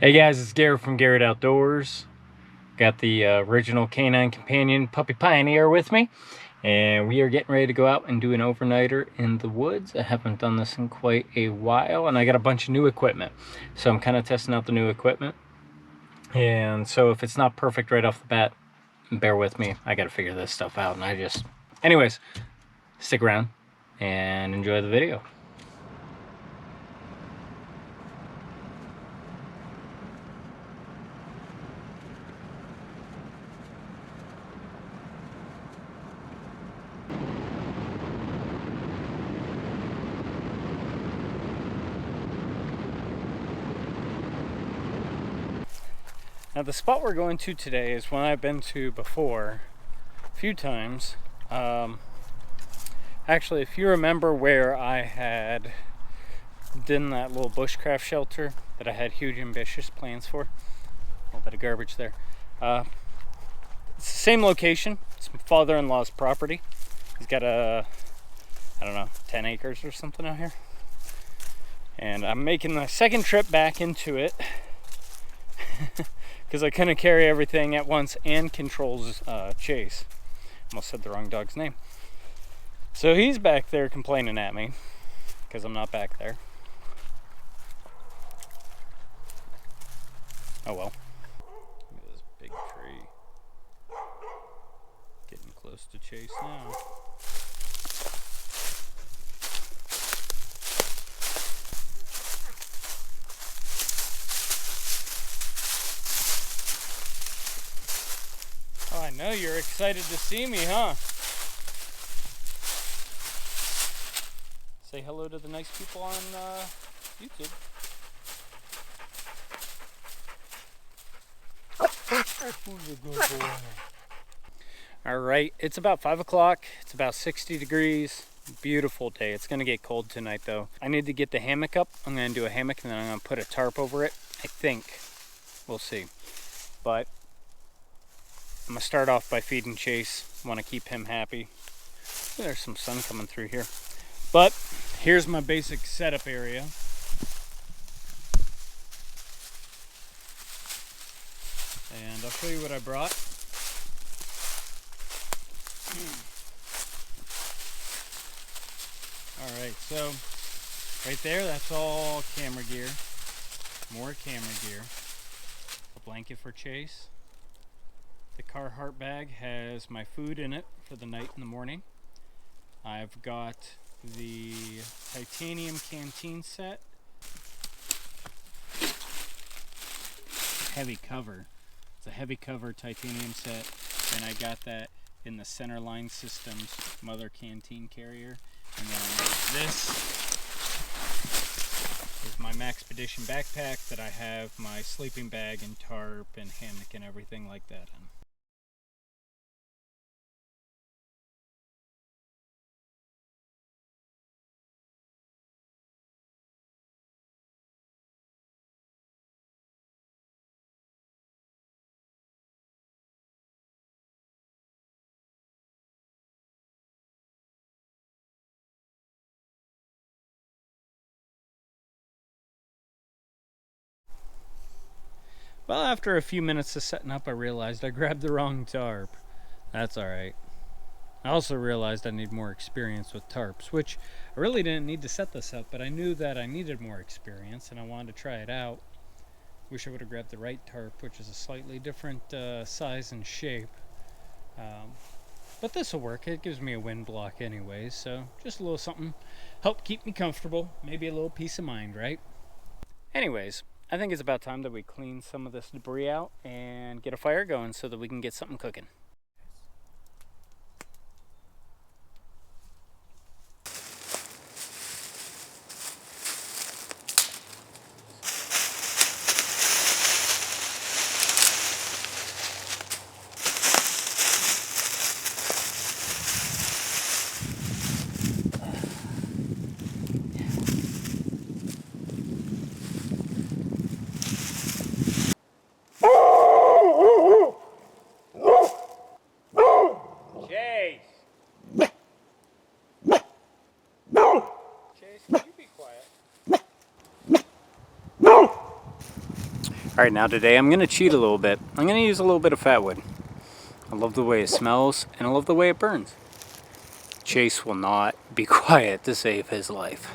Hey guys, it's Garrett from Garrett Outdoors. Got the original canine companion Puppy Pioneer with me, and we are getting ready to go out and do an overnighter in the woods. I haven't done this in quite a while, and I got a bunch of new equipment, so I'm kind of testing out the new equipment. And so if it's not perfect right off the bat, bear with me. I got to figure this stuff out, and anyways, stick around and enjoy the video. Now the spot we're going to today is one I've been to before a few times. Actually, if you remember where I had done that little bushcraft shelter that I had huge ambitious plans for, a little bit of garbage there. It's the same location. It's my father-in-law's property. He's got I don't know, 10 acres or something out here. And I'm making the second trip back into it because I couldn't carry everything at once and controls Chase. Almost said the wrong dog's name. So he's back there complaining at me because I'm not back there. Oh well. Look at this big tree. Getting close to Chase now. Oh, I know you're excited to see me, huh? Say hello to the nice people on YouTube. Alright, it's about 5 o'clock. It's about 60 degrees. Beautiful day. It's going to get cold tonight, though. I need to get the hammock up. I'm going to do a hammock, and then I'm going to put a tarp over it. I think. We'll see. But I'm going to start off by feeding Chase. I want to keep him happy. There's some sun coming through here. But here's my basic setup area. And I'll show you what I brought. Alright, so right there, that's all camera gear. More camera gear. A blanket for Chase. The Carhartt bag has my food in it for the night and the morning. I've got the titanium canteen set. Heavy cover. It's a heavy cover titanium set, and I got that in the Centerline Systems Mother Canteen carrier. And then this is my Maxpedition backpack that I have my sleeping bag and tarp and hammock and everything like that in. Well, after a few minutes of setting up, I realized I grabbed the wrong tarp. That's alright. I also realized I need more experience with tarps, which I really didn't need to set this up, but I knew that I needed more experience and I wanted to try it out. Wish I would have grabbed the right tarp, which is a slightly different size and shape. But this will work. It gives me a wind block anyways, so just a little something. Help keep me comfortable. Maybe a little peace of mind, right? Anyways, I think it's about time that we clean some of this debris out and get a fire going so that we can get something cooking. Chase, can you be quiet? Alright, now today I'm going to cheat a little bit. I'm going to use a little bit of fat wood. I love the way it smells, and I love the way it burns. Chase will not be quiet to save his life.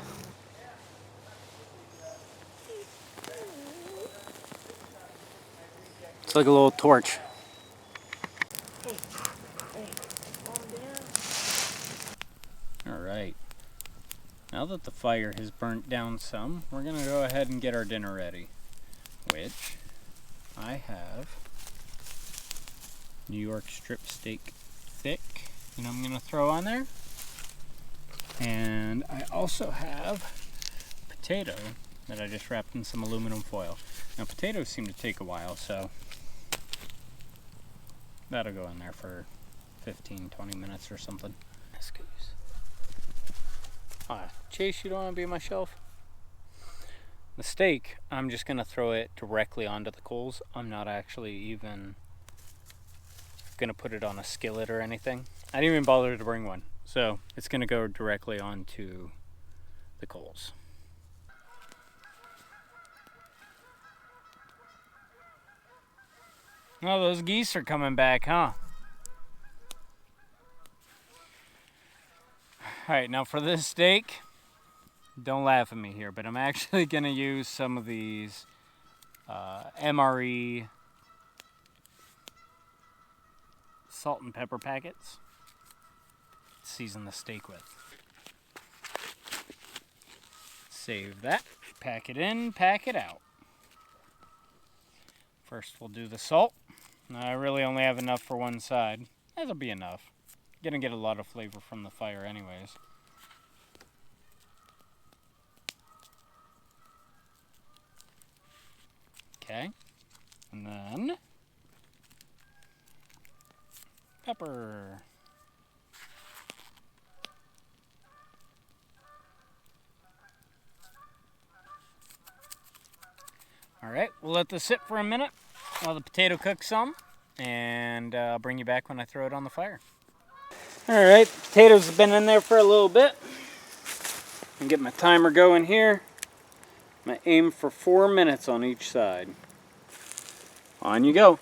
It's like a little torch. Alright. Now that the fire has burnt down some, we're going to go ahead and get our dinner ready. Which I have New York strip steak thick, and I'm going to throw on there. And I also have potato that I just wrapped in some aluminum foil. Now potatoes seem to take a while, so that'll go in there for 15-20 minutes or something. Excuse. Chase, you don't want to be on my shelf? The steak, I'm just going to throw it directly onto the coals. I'm not actually even going to put it on a skillet or anything. I didn't even bother to bring one. So it's going to go directly onto the coals. Oh, those geese are coming back, huh? Alright, now for this steak, don't laugh at me here, but I'm actually going to use some of these MRE salt and pepper packets to season the steak with. Save that, pack it in, pack it out. First we'll do the salt. I really only have enough for one side. That'll be enough. Gonna get a lot of flavor from the fire anyways. Okay, and then pepper. Alright, we'll let this sit for a minute while the potato cooks some, and I'll bring you back when I throw it on the fire. Alright, potatoes have been in there for a little bit. I'll get my timer going here. I'm going to aim for 4 minutes on each side. On you go.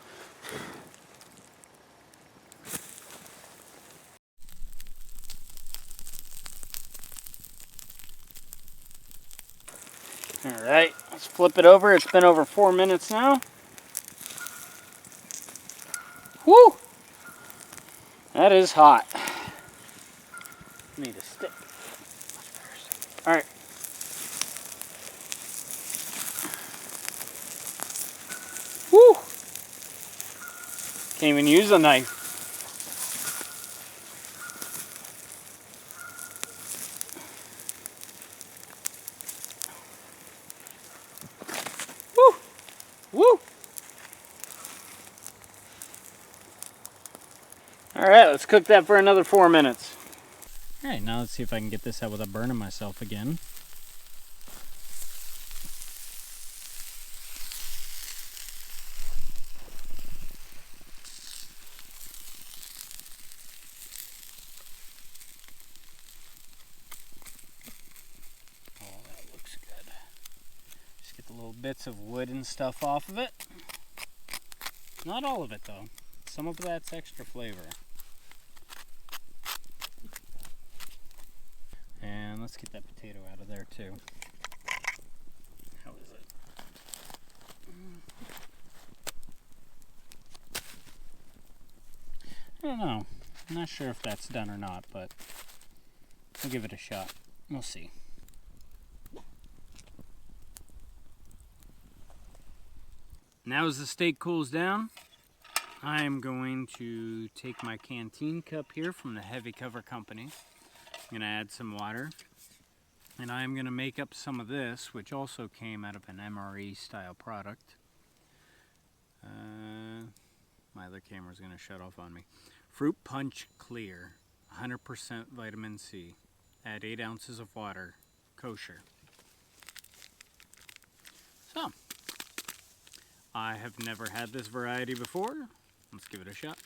Alright, let's flip it over. It's been over 4 minutes now. Woo! That is hot. Need a stick. Alright. Woo! Can't even use a knife. Woo! Woo! Alright, let's cook that for another 4 minutes. Alright, now let's see if I can get this out without burning myself again. Oh, that looks good. Just get the little bits of wood and stuff off of it. Not all of it though. Some of that's extra flavor. And let's get that potato out of there too. How is it? I don't know. I'm not sure if that's done or not, but we'll give it a shot. We'll see. Now as the steak cools down, I am going to take my canteen cup here from the Heavy Cover Company. I'm going to add some water. And I am going to make up some of this, which also came out of an MRE style product. My other camera's going to shut off on me. Fruit Punch Clear, 100% vitamin C. Add 8 ounces of water, kosher. So, I have never had this variety before. Let's give it a shot.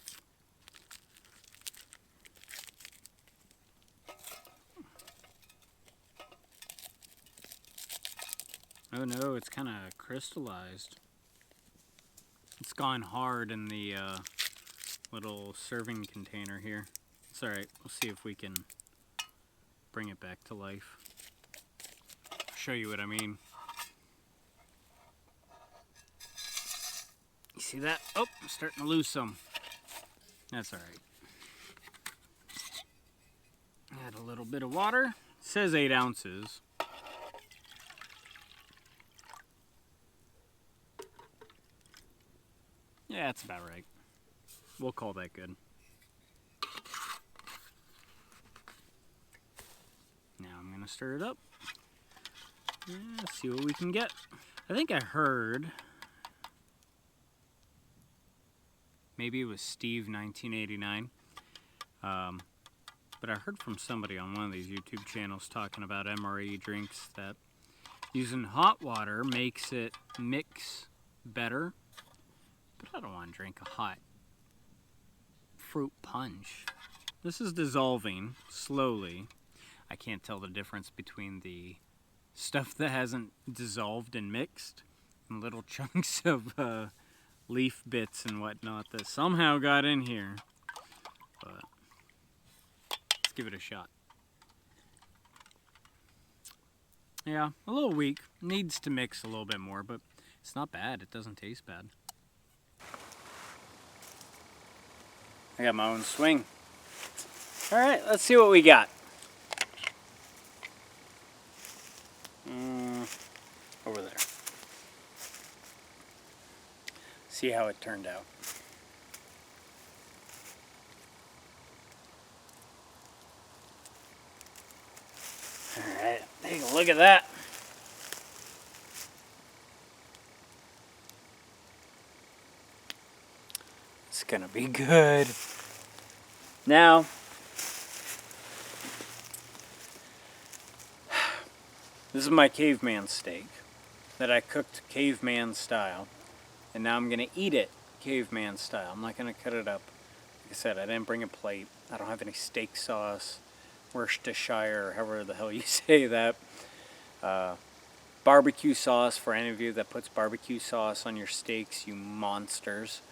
Oh no, it's kind of crystallized. It's gone hard in the little serving container here. It's alright, we'll see if we can bring it back to life. Show you what I mean. You see that? Oh, I'm starting to lose some. That's alright. Add a little bit of water. It says 8 ounces. Yeah, that's about right. We'll call that good. Now I'm going to stir it up. Yeah, see what we can get. I think I heard, maybe it was Steve 1989, but I heard from somebody on one of these YouTube channels talking about MRE drinks that using hot water makes it mix better, but I don't want to drink a hot fruit punch. This is dissolving slowly. I can't tell the difference between the stuff that hasn't dissolved and mixed and little chunks of leaf bits and whatnot that somehow got in here. But let's give it a shot. Yeah, a little weak. Needs to mix a little bit more, but it's not bad. It doesn't taste bad. I got my own swing. All right, let's see what we got. Over there. See how it turned out. All right, take a look at that. It's gonna be good. Now, this is my caveman steak that I cooked caveman style, and now I'm gonna eat it caveman style. I'm not gonna cut it up. Like I said, I didn't bring a plate. I don't have any steak sauce, Worcestershire, or however the hell you say that. Barbecue sauce for any of you that puts barbecue sauce on your steaks, you monsters.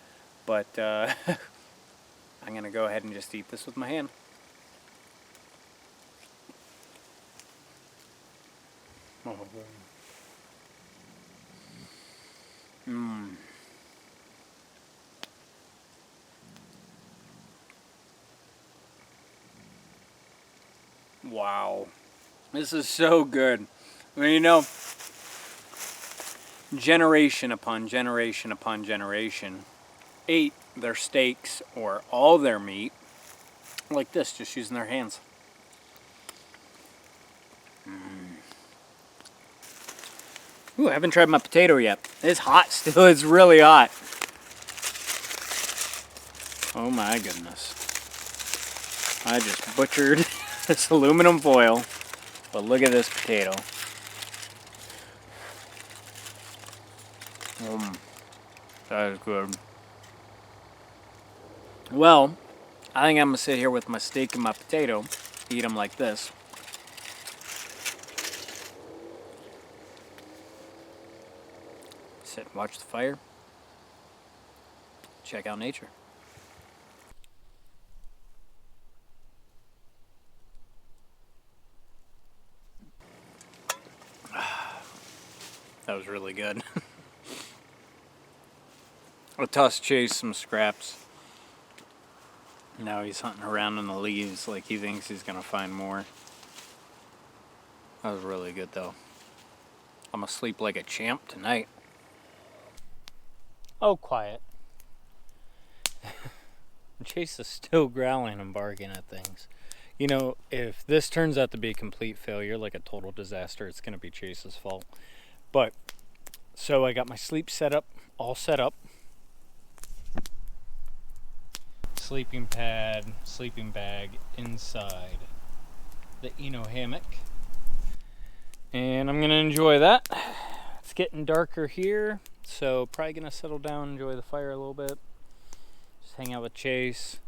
But I'm gonna go ahead and just eat this with my hand. Oh. Wow. This is so good. I mean, you know, generation upon generation upon generation ate their steaks or all their meat like this, just using their hands. Ooh, I haven't tried my potato yet. It's hot still. It's really hot. Oh my goodness. I just butchered this aluminum foil. But look at this potato. That is good. Well, I think I'm going to sit here with my steak and my potato, eat them like this. Sit and watch the fire. Check out nature. That was really good. I tossed Chase some scraps. Now he's hunting around in the leaves like he thinks he's gonna find more. That was really good though. I'm gonna sleep like a champ tonight. Oh, quiet. Chase is still growling and barking at things. You know, if this turns out to be a complete failure, like a total disaster, it's gonna be Chase's fault. But, so I got my sleep setup, all set up. Sleeping pad, sleeping bag inside the Eno hammock. And I'm gonna enjoy that. It's getting darker here, so probably gonna settle down, enjoy the fire a little bit. Just hang out with Chase,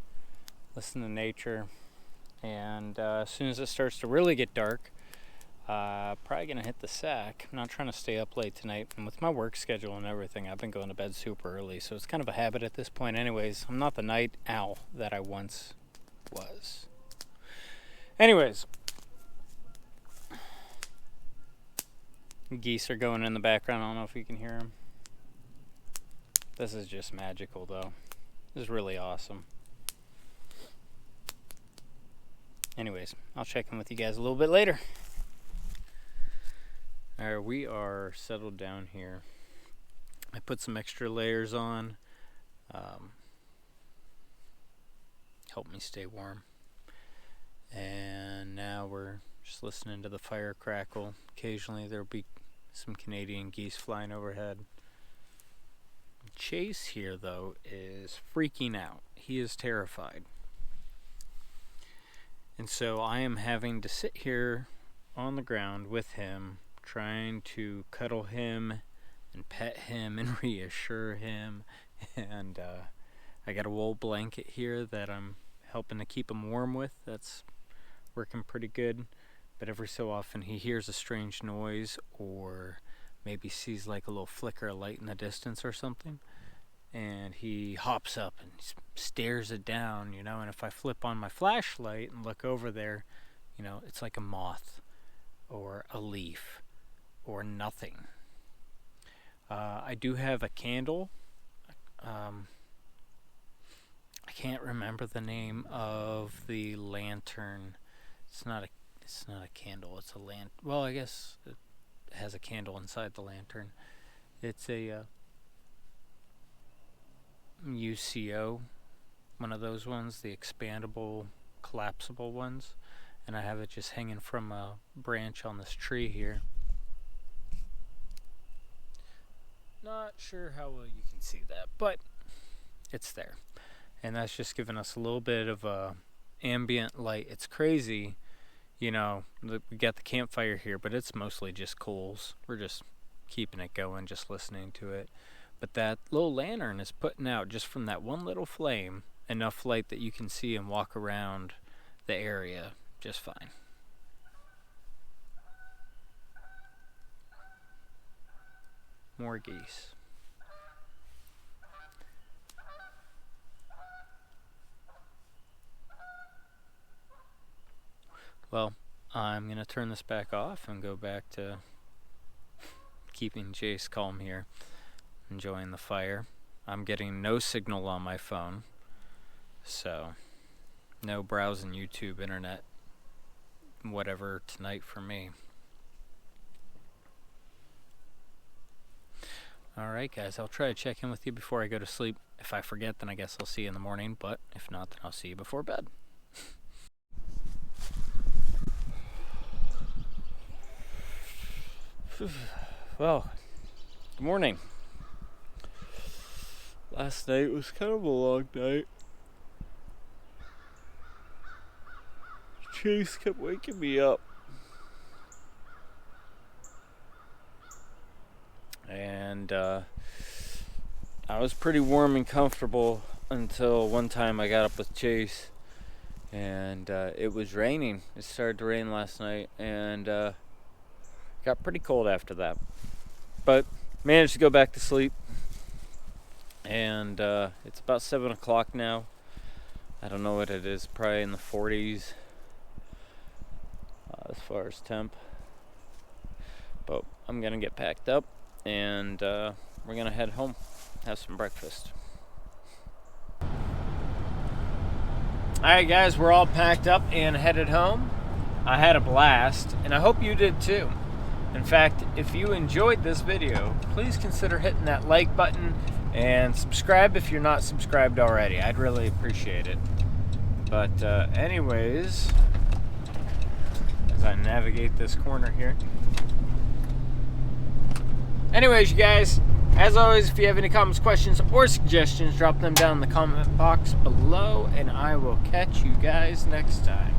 listen to nature. And as soon as it starts to really get dark, Probably gonna hit the sack. I'm not trying to stay up late tonight, and with my work schedule and everything, I've been going to bed super early, so it's kind of a habit at this point anyways. I'm not the night owl that I once was. Anyways, geese are going in the background. I don't know if you can hear them. This is just magical though. This is really awesome. Anyways, I'll check in with you guys a little bit later. Alright, we are settled down here. I put some extra layers on. Help me stay warm. And now we're just listening to the fire crackle. Occasionally there'll be some Canadian geese flying overhead. Chase here, though, is freaking out. He is terrified. And so I am having to sit here on the ground with him, trying to cuddle him and pet him and reassure him. And I got a wool blanket here that I'm helping to keep him warm with. That's working pretty good. But every so often he hears a strange noise or maybe sees like a little flicker of light in the distance or something, and he hops up and stares it down, you know. And if I flip on my flashlight and look over there, you know, it's like a moth or a leaf or nothing. I do have a candle. I can't remember the name of the lantern. It's not a candle. It's a well, I guess it has a candle inside the lantern. It's a UCO, one of those ones, the expandable, collapsible ones, and I have it just hanging from a branch on this tree here. Not sure how well you can see that, but it's there, and that's just giving us a little bit of ambient light. It's crazy. You know, we got the campfire here, but it's mostly just coals. We're just keeping it going, just listening to it. But that little lantern is putting out, just from that one little flame, enough light that you can see and walk around the area just fine. More geese. Well, I'm going to turn this back off and go back to keeping Jace calm here, enjoying the fire. I'm getting no signal on my phone, so no browsing YouTube, internet, whatever tonight for me. Alright guys, I'll try to check in with you before I go to sleep. If I forget, then I guess I'll see you in the morning, but if not, then I'll see you before bed. Well, good morning. Last night was kind of a long night. Chase kept waking me up. And I was pretty warm and comfortable until one time I got up with Chase, and it was raining. It started to rain last night, and got pretty cold after that, but managed to go back to sleep. And it's about 7 o'clock now. I don't know what it is, probably in the 40s as far as temp. But I'm gonna get packed up, and we're gonna head home, have some breakfast. Alright guys, we're all packed up and headed home. I had a blast, and I hope you did too. In fact, if you enjoyed this video, please consider hitting that like button and subscribe if you're not subscribed already. I'd really appreciate it. But anyways, as I navigate this corner here. Anyways, you guys, as always, if you have any comments, questions, or suggestions, drop them down in the comment box below, and I will catch you guys next time.